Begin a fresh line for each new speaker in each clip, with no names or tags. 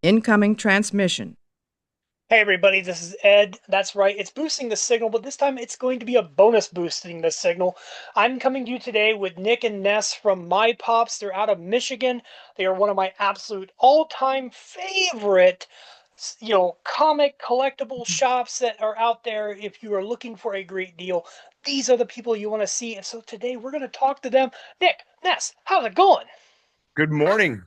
Incoming transmission.
Hey everybody, this is Ed. That's right, it's boosting the signal, but this time it's going to be a bonus boosting the signal. I'm coming to you today with Nick and Ness from MiPops. They're out of Michigan. They are one of my absolute all-time favorite, comic collectible shops that are out there. If you are looking for a great deal, these are the people you want to see. And so today we're going to talk to them. Nick, Ness, how's it going?
Good morning.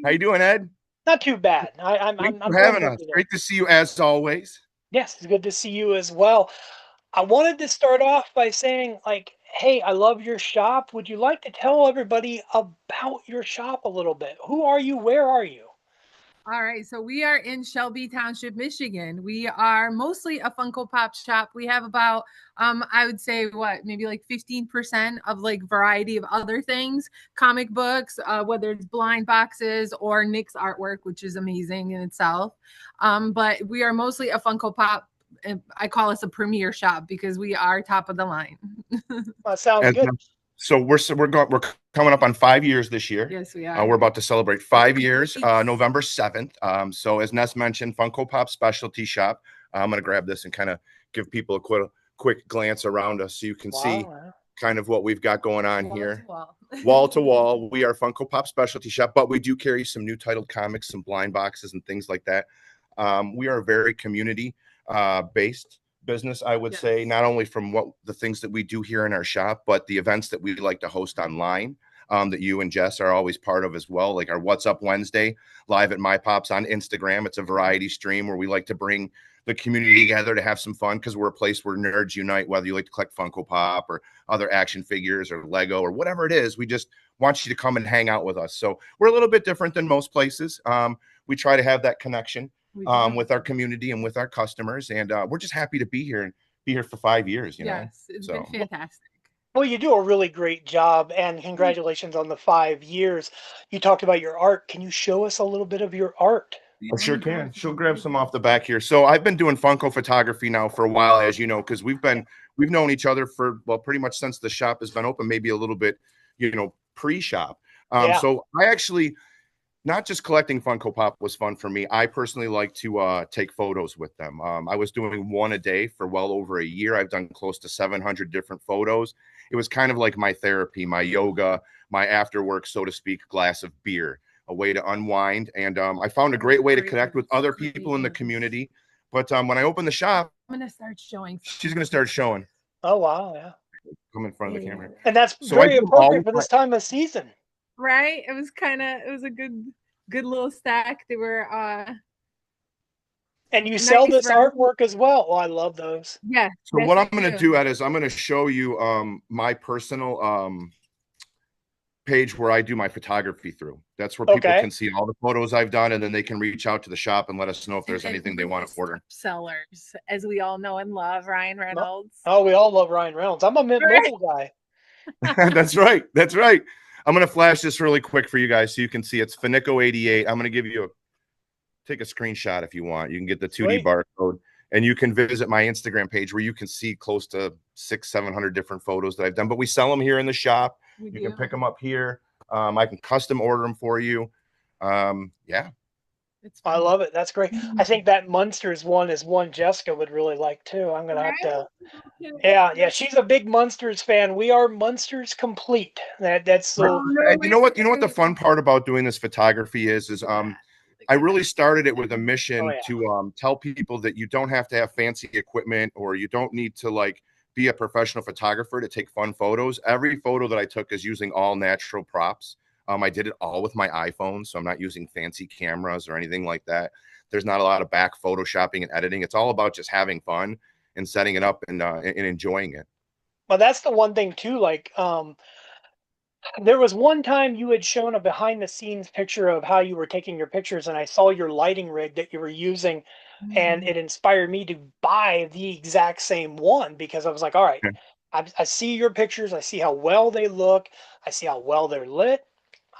How you doing, Ed?
Not too bad.
Thanks
I'm
for
feeling
having
good
us.
today.
Great to see you as always.
Yes, it's good to see you as well. I wanted to start off by saying, hey, I love your shop. Would you like to tell everybody about your shop a little bit? Who are you? Where are you?
All right, so we are in Shelby Township, Michigan. We are mostly a Funko Pop shop. We have about, I would say, maybe like 15% of like variety of other things, comic books, whether it's blind boxes or Nick's artwork, which is amazing in itself. But we are mostly a Funko Pop. I call us a premier shop because we are top of the line.
That sounds
And
good.
so we're coming up on 5 years this year.
Yes, we are.
We're about to celebrate 5 years, November 7th. So as Ness mentioned, Funko Pop Specialty Shop. I'm going to grab this and kind of give people a quick glance around us so you can see kind of what we've got going on here. Wall to wall. We are Funko Pop Specialty Shop, but we do carry some new titled comics, some blind boxes and things like that. We are very community based business, I would say, not only from what the things that we do here in our shop, but the events that we like to host online, that you and Jess are always part of as well, like our What's Up Wednesday live at MiPops on Instagram. It's a variety stream where we like to bring the community together to have some fun because we're a place where nerds unite, whether you like to collect Funko Pop or other action figures or Lego or whatever it is. We just want you to come and hang out with us. So we're a little bit different than most places. We try to have that connection with our community and with our customers. And we're just happy to be here and be here for 5 years, you know?
Yes, it's been fantastic.
Well, you do a really great job, and congratulations on the 5 years. You talked about your art. Can you show us a little bit of your art?
I sure can. She'll grab some off the back here. So I've been doing Funko photography now for a while, as you know, because we've known each other for, well, pretty much since the shop has been open, maybe a little bit, pre-shop. So I actually, not just collecting Funko Pop was fun for me. I personally like to take photos with them. I was doing one a day for well over a year. I've done close to 700 different photos. It was kind of like my therapy, my yoga, my after work, so to speak, glass of beer, a way to unwind. And I found a great way to connect with other people in the community. But when I opened the shop,
I'm going to start showing.
She's going to start showing.
Oh, wow. Yeah.
Come in front of the camera.
And that's very appropriate for this time of season.
Right? It was a good little stack. They were
and you sell this artwork as well. Oh, I love those.
Yeah.
So what I'm going to do, Ed, is I'm going to show you my personal page where I do my photography through. That's where people can see all the photos I've done, and then they can reach out to the shop and let us know if there's anything they want to order.
Sellers, as we all know and love, Ryan Reynolds.
Oh, we all love Ryan Reynolds. I'm a Mint Mobile guy.
That's right. That's right. I'm going to flash this really quick for you guys so you can see it's Finico88. I'm going to give you take a screenshot if you want. You can get the 2D barcode, and you can visit my Instagram page where you can see close to 600-700 different photos that I've done. But we sell them here in the shop. You can pick them up here. I can custom order them for you. Yeah.
I love it. That's great. I think that Munsters one is one Jessica would really like too. I'm gonna have to. Yeah. She's a big Munsters fan. We are Munsters complete. That's so.
And you know what the fun part about doing this photography is I really started it with a mission to tell people that you don't have to have fancy equipment or you don't need to be a professional photographer to take fun photos. Every photo that I took is using all natural props. I did it all with my iPhone, so I'm not using fancy cameras or anything like that. There's not a lot of back photoshopping and editing. It's all about just having fun and setting it up and enjoying it.
Well, that's the one thing too. There was one time you had shown a behind the scenes picture of how you were taking your pictures, and I saw your lighting rig that you were using, and it inspired me to buy the exact same one because I was like, all right, I see your pictures, I see how well they look, I see how well they're lit.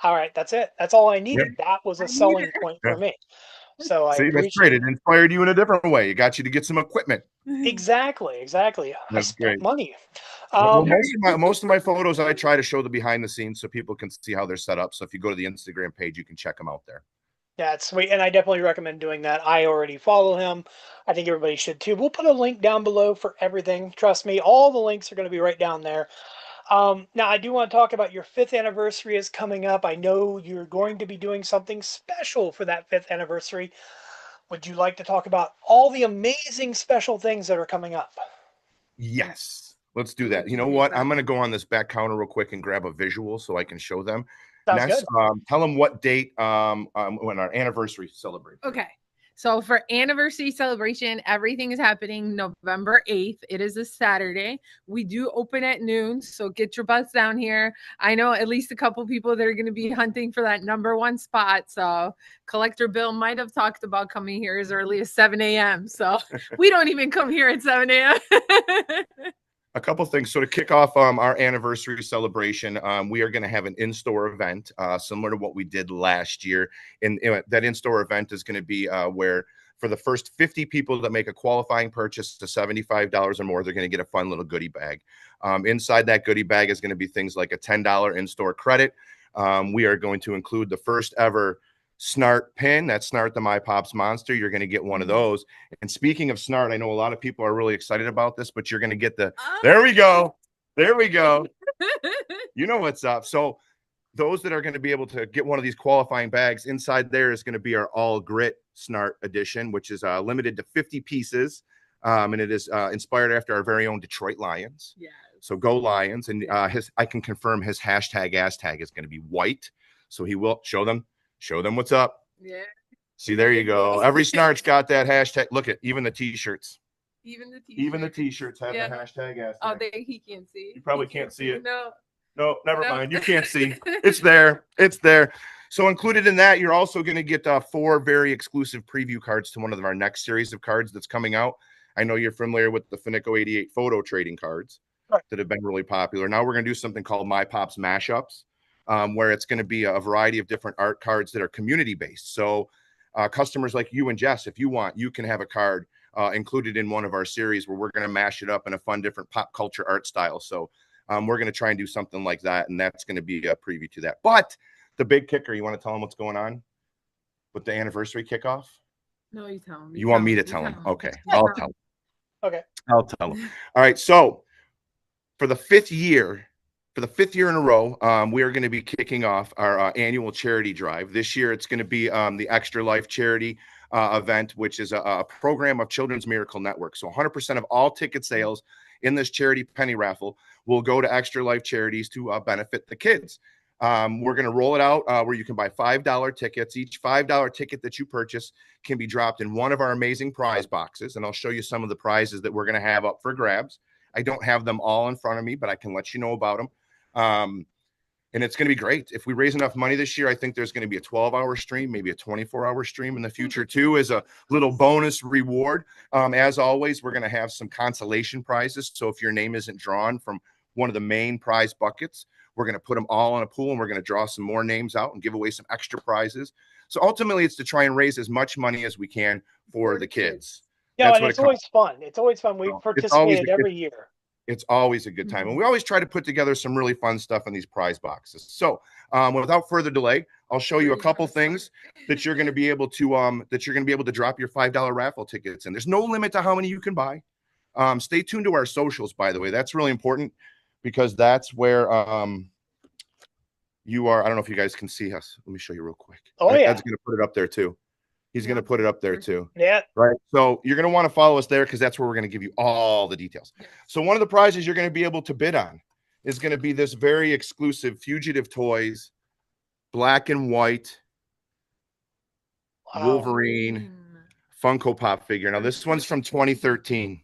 All right, that's it. That's all I needed. That was a selling point for me. So I appreciate
that's great. It inspired you in a different way. It got you to get some equipment.
Exactly. I spent money.
Well, most of my photos, I try to show the behind the scenes so people can see how they're set up. So if you go to the Instagram page, you can check them out there.
Yeah, it's sweet, and I definitely recommend doing that. I already follow him. I think everybody should too. We'll put a link down below for everything. Trust me, all the links are going to be right down there. Now, I do want to talk about your 5th anniversary is coming up. I know you're going to be doing something special for that 5th anniversary. Would you like to talk about all the amazing special things that are coming up?
Yes, let's do that. You know what? I'm going to go on this back counter real quick and grab a visual so I can show them.
Sounds
Ness,
good.
tell them what date when our anniversary celebration.
Okay. So for anniversary celebration, everything is happening November 8th. It is a Saturday. We do open at noon, so get your butts down here. I know at least a couple people that are going to be hunting for that #1 spot. So Collector Bill might have talked about coming here as early as 7 a.m. So we don't even come here at 7 a.m.
A couple things. So to kick off our anniversary celebration, we are going to have an in-store event similar to what we did last year. And that in-store event is going to be where for the first 50 people that make a qualifying purchase to $75 or more, they're going to get a fun little goodie bag. Inside that goodie bag is going to be things like a $10 in-store credit. We are going to include the first ever Snart pin. That's Snart the MiPops monster. You're going to get one of those. And speaking of Snart, I know a lot of people are really excited about this, but you're going to get the, there we go. There we go. You know what's up. So those that are going to be able to get one of these qualifying bags, inside there is going to be our all grit Snart edition, which is limited to 50 pieces. And it is inspired after our very own Detroit Lions.
Yeah.
So go Lions. And I can confirm his hashtag is going to be white. So he will show them what's up.
Yeah.
See, there you go. Every Snart's got that hashtag. Look at even the t-shirts.
Even the
t-shirts have the hashtag.
Oh, he can't see.
You probably can't see it.
No,
never mind. You can't see. It's there. It's there. So included in that, you're also going to get 4 very exclusive preview cards to one of our next series of cards that's coming out. I know you're familiar with the Finico 88 photo trading cards that have been really popular. Now we're going to do something called MiPops mashups. Where it's going to be a variety of different art cards that are community based. So customers like you and Jess, if you want, you can have a card included in one of our series where we're going to mash it up in a fun, different pop culture art style. So we're going to try and do something like that. And that's going to be a preview to that. But the big kicker, you want to tell them what's going on with the anniversary kickoff?
No, you tell them.
You want me to tell them? Okay. I'll tell them.
Okay.
I'll tell them. All right. So for the 5th year, in a row, we are going to be kicking off our annual charity drive. This year, it's going to be the Extra Life Charity event, which is a program of Children's Miracle Network. So 100% of all ticket sales in this charity penny raffle will go to Extra Life Charities to benefit the kids. We're going to roll it out where you can buy $5 tickets. Each $5 ticket that you purchase can be dropped in one of our amazing prize boxes. And I'll show you some of the prizes that we're going to have up for grabs. I don't have them all in front of me, but I can let you know about them. And it's going to be great. If we raise enough money this year, I think there's going to be a 12-hour stream, maybe a 24-hour stream in the future too, as a little bonus reward. As always, we're going to have some consolation prizes. So if your name isn't drawn from one of the main prize buckets, we're going to put them all in a pool and we're going to draw some more names out and give away some extra prizes. So ultimately, it's to try and raise as much money as we can for the kids.
Yeah, and it's always fun. It's always fun. We've participated every year.
It's always a good time. And we always try to put together some really fun stuff in these prize boxes. So without further delay, I'll show you a couple things that you're going to be able to drop your $5 raffle tickets in. There's no limit to how many you can buy. Stay tuned to our socials, by the way. That's really important because that's where you are. I don't know if you guys can see us. Let me show you real quick.
Oh, yeah.
Ed's going to put it up there too. He's going to put it up there too.
Yeah.
Right. So you're going to want to follow us there because that's where we're going to give you all the details. So one of the prizes you're going to be able to bid on is going to be this very exclusive Fugitive Toys black and white Wolverine Funko Pop figure. Now this one's from 2013.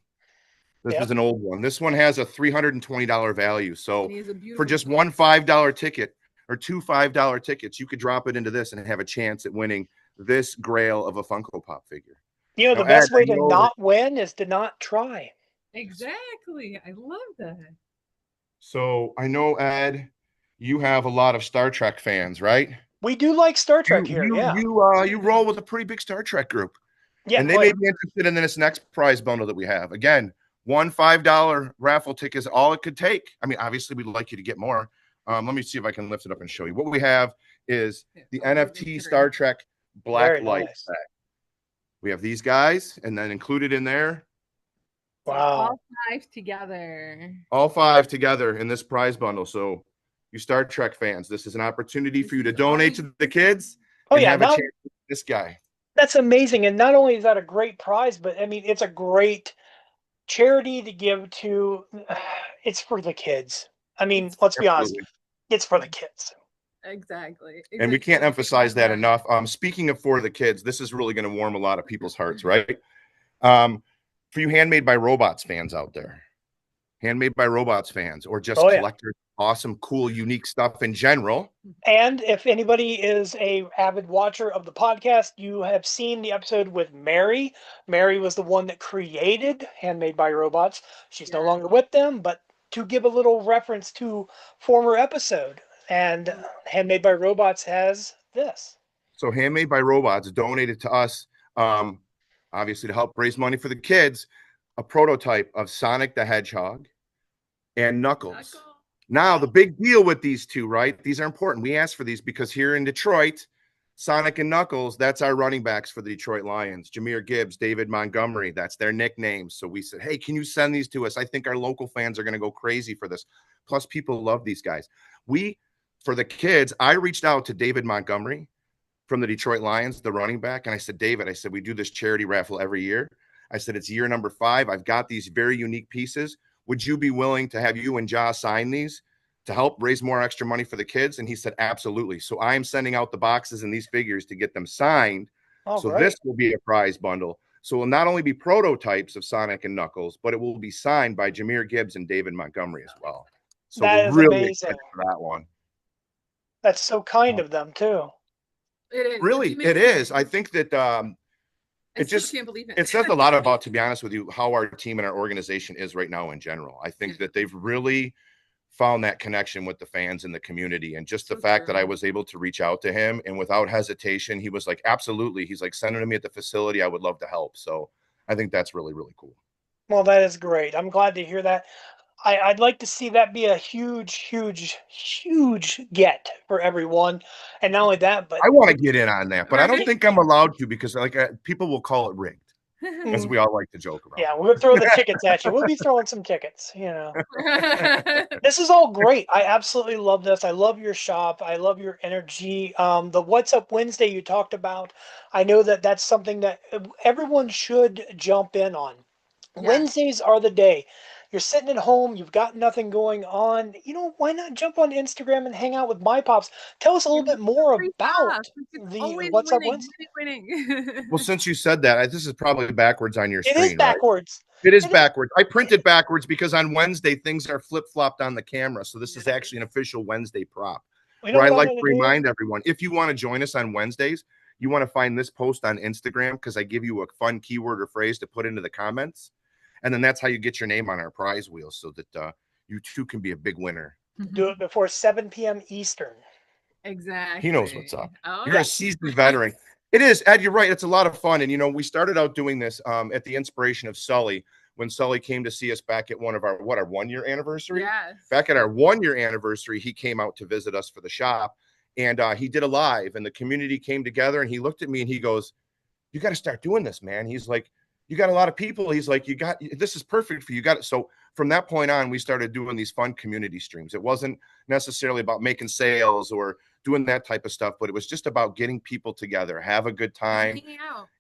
This is an old one. This one has a $320 value. So for just one $5 ticket or 2 $5 tickets, you could drop it into this and have a chance at winning this grail of a Funko Pop figure.
You know, the best way to not win is to not try.
Exactly. I love that.
So I know, Ed, you have a lot of Star Trek fans, right?
We do like Star Trek here, yeah.
You roll with a pretty big Star Trek group.
Yeah.
And they may be interested in this next prize bundle that we have. Again, one $5 raffle ticket is all it could take. I mean, obviously, we'd like you to get more. Let me see if I can lift it up and show you. What we have is the NFT Star Trek black
Very
light.
nice.
We have these guys, and then included in there,
So
Wow.
all 5 together.
all 5 together in this prize bundle. So, you Star Trek fans, this is an opportunity
This
for you to
is all
donate
you
to the kids
Oh
and
yeah,
have a
now
chance with this guy.
that's amazing. And not only is that a great prize, but I mean, it's a great charity to give to. It's for the kids. I mean,
it's
let's be honest,
Absolutely.
it's for the kids.
exactly.
And we
Exactly.
can't
So
emphasize that enough. Speaking of for the kids, this is really going to warm a lot of people's hearts, right? For you Handmade by Robots fans out there, Handmade by Robots fans, or just
Oh yeah.
collectors, awesome, cool, unique stuff in general.
And if anybody is a avid watcher of the podcast, you have seen the episode with Mary. Mary was the one that created Handmade by Robots. She's no
Yeah.
longer with them, but to give a little reference to former episode, and Handmade by Robots has this.
So Handmade by Robots donated to us, um, obviously to help raise money for the kids, a prototype of Sonic the Hedgehog and Knuckles. Now, the big deal with these two, right? These are important. We asked for these because here in Detroit, Sonic and Knuckles, that's our running backs for the Detroit Lions. Jameer Gibbs, David Montgomery, that's their nicknames. So we said, hey, can you send these to us? I think our local fans are going to go crazy for this. Plus, people love these guys. For the kids, I reached out to David Montgomery from the Detroit Lions, the running back. And I said, David, I said, we do this charity raffle every year. I said, it's year number 5. I've got these very unique pieces. Would you be willing to have you and Ja sign these to help raise more extra money for the kids? And he said, absolutely. So I'm sending out the boxes and these figures to get them signed.
Oh,
So this
great.
will be a prize bundle. So it will not only be prototypes of Sonic and Knuckles, but it will be signed by Jameer Gibbs and David Montgomery as well. So
That
we're
is
really
amazing.
excited for that one.
That's so kind of them, too.
It is.
Really, it is. I think that
I still can't believe it.
It says a lot about, to be honest with you, how our team and our organization is right now in general. I think that they've really found that connection with the fans and the community, and just the fact that I was able to reach out to him, and without hesitation, he was like, absolutely. He's like, send it to me at the facility. I would love to help. So I think that's really, really cool.
Well, that is great. I'm glad to hear that. I'd like to see that be a huge, huge, huge get for everyone. And not only that, but
I want to get in on that, but I don't
Right?
think I'm allowed to because people will call it rigged, as we all like to joke around.
yeah, we'll throw the tickets at you. We'll be throwing some tickets, This is all great. I absolutely love this. I love your shop. I love your energy. The What's Up Wednesday you talked about, I know that that's something that everyone should jump in on. Wednesdays are the day. You're sitting at home, you've got nothing going on. Why not jump on Instagram and hang out with MiPops? Tell us a little bit more
Free
about
stuff. It's
the
always
What's Up
winning,
Wednesday.
winning.
Well, since you said that, this is probably backwards on your
It is
screen, right?
backwards.
It is
It is.
backwards. I printed backwards because on Wednesday things are flip-flopped on the camera. So this is actually an official Wednesday prop
You know
where I
what I'm
like
going
to
to do?
remind everyone, if you want to join us on Wednesdays, you want to find this post on Instagram because I give you a fun keyword or phrase to put into the comments. And then that's how you get your name on our prize wheel so that you too can be a big winner.
Do it before 7 p.m. Eastern.
Exactly.
He knows what's up.
Oh,
You're a seasoned veteran. It is, Ed, you're right. It's a lot of fun. And, we started out doing this at the inspiration of Sully when Sully came to see us back at our 1-year anniversary.
Yes.
Back at our 1-year anniversary, he came out to visit us for the shop, and he did a live, and the community came together, and he looked at me and he goes, you got to start doing this, man. He's like, you got a lot of people. He's like, this is perfect for you. Got it. So from that point on, we started doing these fun community streams. It wasn't necessarily about making sales or doing that type of stuff, but it was just about getting people together, have a good time,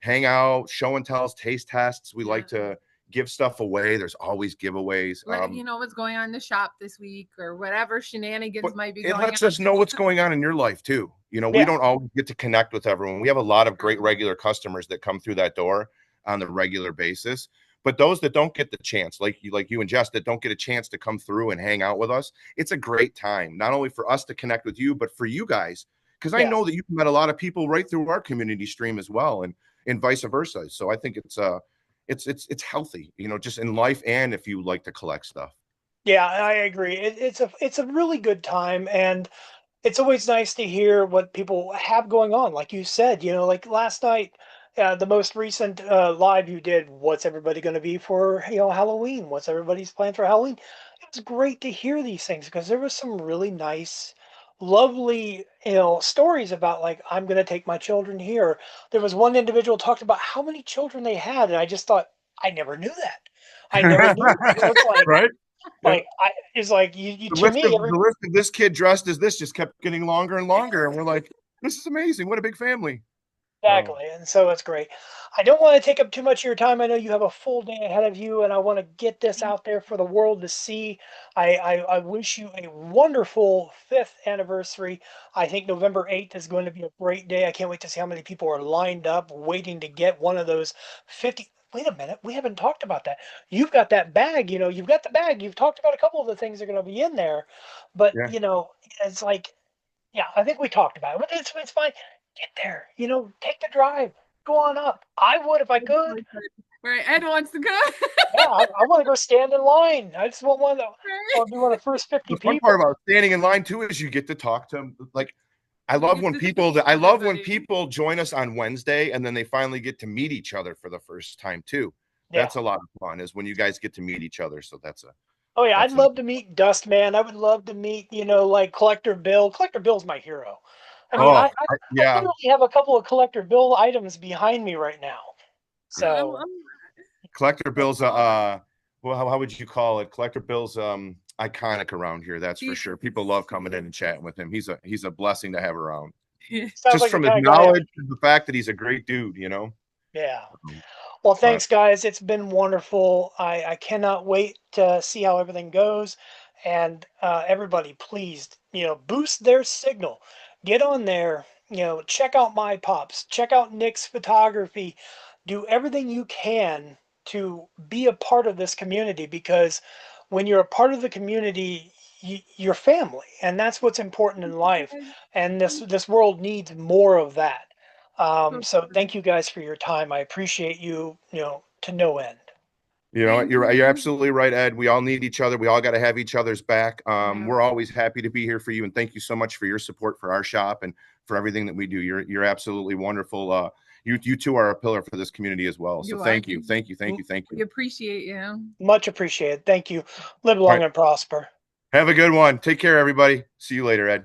hang out, show and tells, taste tests. We like to give stuff away. There's always giveaways.
What's going on in the shop this week or whatever shenanigans might be going on.
It lets us know what's going on in your life too. We don't always get to connect with everyone. We have a lot of great regular customers that come through that door on the regular basis. But those that don't get the chance, like you and Jess, that don't get a chance to come through and hang out with us, it's a great time, not only for us to connect with you, but for you guys. Because I know that you've met a lot of people right through our community stream as well, and vice versa. So I think it's healthy, just in life and if you like to collect stuff.
Yeah, I agree. It's a really good time, and it's always nice to hear what people have going on. Like you said, like last night, the most recent live you did, what's everybody going to be for, Halloween? What's everybody's plan for Halloween? It's great to hear these things because there was some really nice lovely, stories about like, I'm going to take my children here. There was one individual talked about how many children they had, and I just thought, I never knew that. I never knew. It's
Right? Yeah.
It's like you
The
to
list
me,
of the list of this kid dressed as this just kept getting longer and longer, and we're like, this is amazing. What a big family. Oh,
exactly, and so it's great. I don't want to take up too much of your time. I know you have a full day ahead of you, and I want to get this out there for the world to see. I wish you a wonderful fifth anniversary. I think November 8th is going to be a great day. I can't wait to see how many people are lined up waiting to get one of those 50. Wait a minute, we haven't talked about that. You've got that bag, you've got the bag. You've talked about a couple of the things that are going to be in there, but
yeah.
it's like, yeah, I think we talked about it. But it's fine. Get there. Take the drive. Go on up. I would if I could.
Where Ed wants to go.
Yeah, I want to go stand in line. I just want one. I want to be one of the first 50
The fun part
people.
about standing in line too is you get to talk to them. Like, I love when people join us on Wednesday and then they finally get to meet each other for the first time too.
Yeah.
That's a lot of fun, is when you guys get to meet each other. So
Oh yeah, I'd
that's
love to meet Dustman. I would love to meet, like Collector Bill. Collector Bill's my hero. I mean, I
yeah.
literally have a couple of Collector Bill items behind me right now. So
Collector Bill's well, how would you call it? Collector Bill's iconic around here, that's for sure. People love coming in and chatting with him. He's a blessing to have around.
sounds
Just
like the
from his
kind of guy.
knowledge and the fact that he's a great dude,
Yeah. Well,
But
thanks, guys. It's been wonderful. I cannot wait to see how everything goes. And everybody, please, boost their signal. Get on there. Check out MiPops. Check out Nick's photography. Do everything you can to be a part of this community, because when you're a part of the community, you're family, and that's what's important in life. And this world needs more of that. So thank you guys for your time. I appreciate you, to no end.
you're absolutely right, Ed. We all need each other. We all got to have each other's back. We're always happy to be here for you, and thank you so much for your support for our shop and for everything that we do. You're absolutely wonderful. You two are a pillar for this community as well. So thank you.
We appreciate you.
Much appreciated. Thank you. Live long and prosper.
Have a good one. Take care, everybody. See you later, Ed.